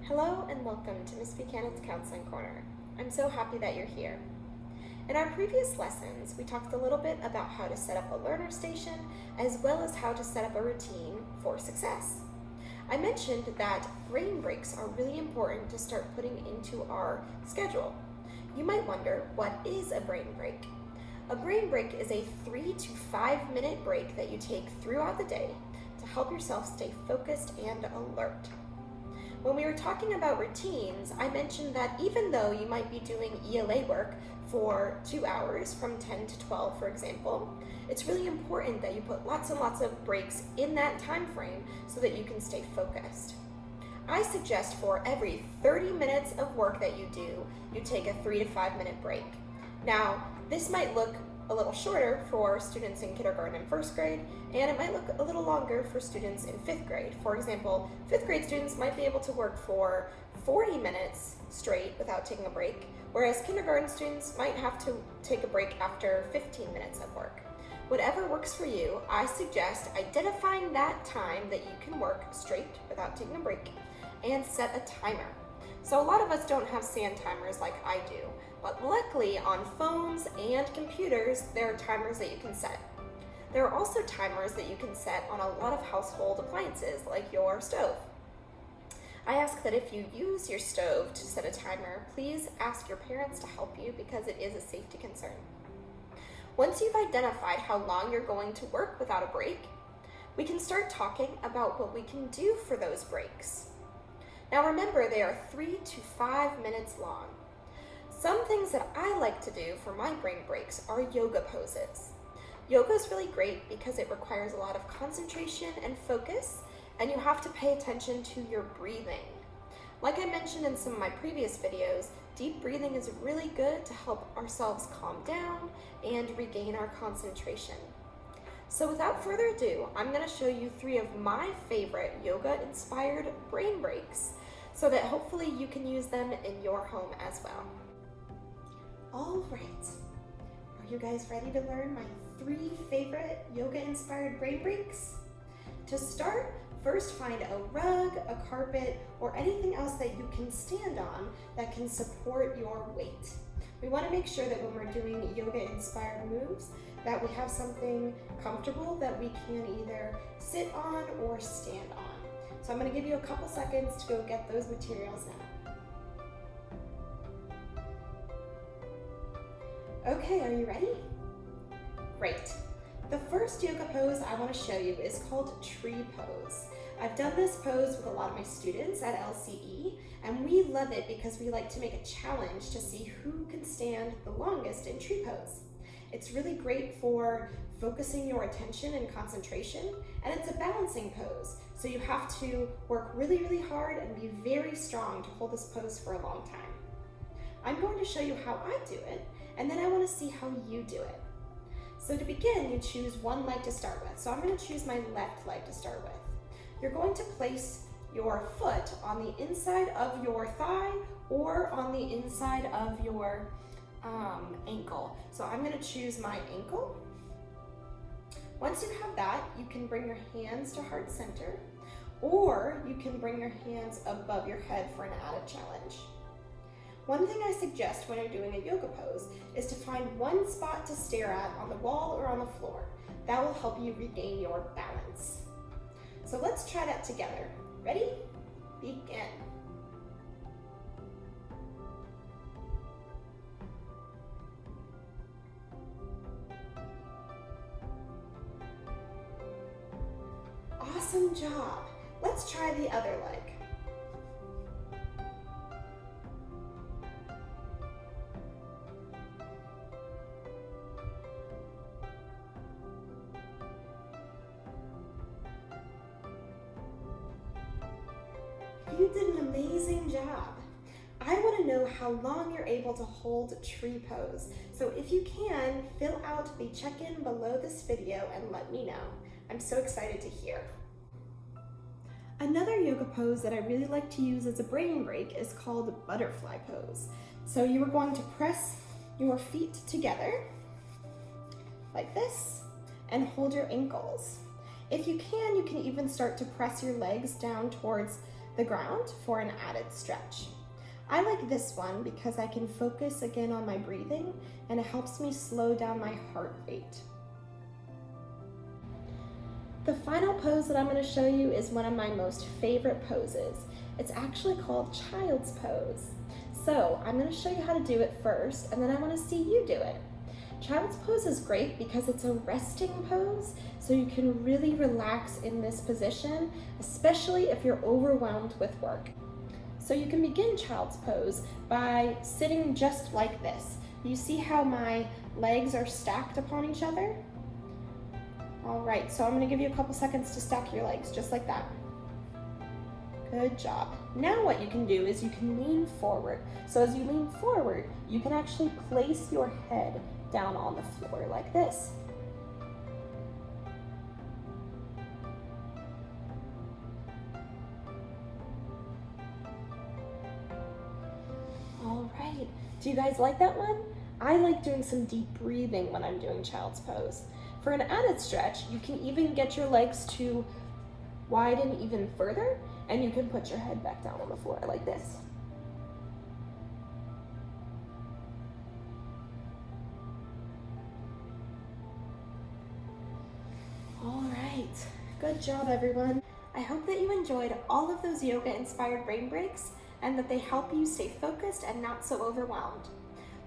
Hello and welcome to Miss Buchanan's Counseling Corner. I'm so happy that you're here. In our previous lessons, we talked a little bit about how to set up a learner station as well as how to set up a routine for success. I mentioned that brain breaks are really important to start putting into our schedule. You might wonder, what is a brain break? A brain break is a 3 to 5 minute break that you take throughout the day to help yourself stay focused and alert. When we were talking about routines, I mentioned that even though you might be doing ELA work for 2 hours from 10 to 12, for example, it's really important that you put lots and lots of breaks in that time frame so that you can stay focused. I suggest for every 30 minutes of work that you do, you take a 3 to 5 minute break. Now, this might look a little shorter for students in kindergarten and first grade, and it might look a little longer for students in fifth grade. For example, fifth grade students might be able to work for 40 minutes straight without taking a break, whereas kindergarten students might have to take a break after 15 minutes of work. Whatever works for you, I suggest identifying that time that you can work straight without taking a break and set a timer. So a lot of us don't have sand timers like I do, but luckily on phones and computers, there are timers that you can set. There are also timers that you can set on a lot of household appliances like your stove. I ask that if you use your stove to set a timer, please ask your parents to help you because it is a safety concern. Once you've identified how long you're going to work without a break, we can start talking about what we can do for those breaks. Now remember, they are 3 to 5 minutes long. Some things that I like to do for my brain breaks are yoga poses. Yoga is really great because it requires a lot of concentration and focus, and you have to pay attention to your breathing. Like I mentioned in some of my previous videos, deep breathing is really good to help ourselves calm down and regain our concentration. So without further ado, I'm going to show you 3 of my favorite yoga-inspired brain breaks so that hopefully you can use them in your home as well. All right, are you guys ready to learn my 3 favorite yoga-inspired brain breaks? To start, first find a rug, a carpet, or anything else that you can stand on that can support your weight. We want to make sure that when we're doing yoga-inspired moves, that we have something comfortable that we can either sit on or stand on. So I'm going to give you a couple seconds to go get those materials now. Okay, are you ready? Great. The first yoga pose I want to show you is called tree pose. I've done this pose with a lot of my students at LCE, and we love it because we like to make a challenge to see who can stand the longest in tree pose. It's really great for focusing your attention and concentration, and it's a balancing pose, so you have to work really, really hard and be very strong to hold this pose for a long time. I'm going to show you how I do it, and then I want to see how you do it. So to begin, you choose one leg to start with. So I'm going to choose my left leg to start with. You're going to place your foot on the inside of your thigh or on the inside of your ankle. So I'm going to choose my ankle. Once you have that, you can bring your hands to heart center, or you can bring your hands above your head for an added challenge. One thing I suggest when you're doing a yoga pose is to find one spot to stare at on the wall or on the floor. That will help you regain your balance. So let's try that together. Ready? Begin. Awesome job. Let's try the other leg. You did an amazing job. I want to know how long you're able to hold tree pose. So if you can, fill out the check-in below this video and let me know. I'm so excited to hear. Another yoga pose that I really like to use as a brain break is called butterfly pose. So you are going to press your feet together like this and hold your ankles. If you can even start to press your legs down towards the ground for an added stretch. I like this one because I can focus again on my breathing and it helps me slow down my heart rate. The final pose that I'm going to show you is one of my most favorite poses. It's actually called child's pose. So I'm going to show you how to do it first, and then I want to see you do it. Child's pose is great because it's a resting pose, so you can really relax in this position, especially if you're overwhelmed with work. So you can begin child's pose by sitting just like this. You see how my legs are stacked upon each other? All right, so I'm gonna give you a couple seconds to stack your legs, just like that. Good job. Now what you can do is you can lean forward. So as you lean forward, you can actually place your head down on the floor like this. All right, do you guys like that one? I like doing some deep breathing when I'm doing child's pose. For an added stretch, you can even get your legs to widen even further, and you can put your head back down on the floor like this. All right, good job everyone. I hope that you enjoyed all of those yoga-inspired brain breaks and that they help you stay focused and not so overwhelmed.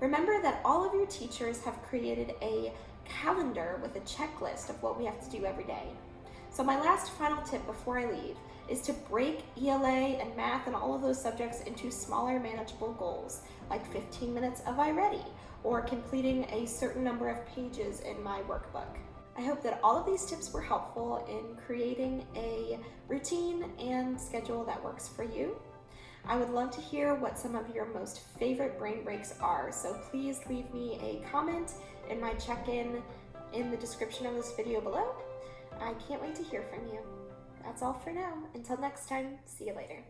Remember that all of your teachers have created a calendar with a checklist of what we have to do every day. So my last final tip before I leave is to break ELA and math and all of those subjects into smaller manageable goals, like 15 minutes of iReady or completing a certain number of pages in my workbook. I hope that all of these tips were helpful in creating a routine and schedule that works for you. I would love to hear what some of your most favorite brain breaks are, so please leave me a comment in my check-in in the description of this video below. I can't wait to hear from you. That's all for now. Until next time, see you later.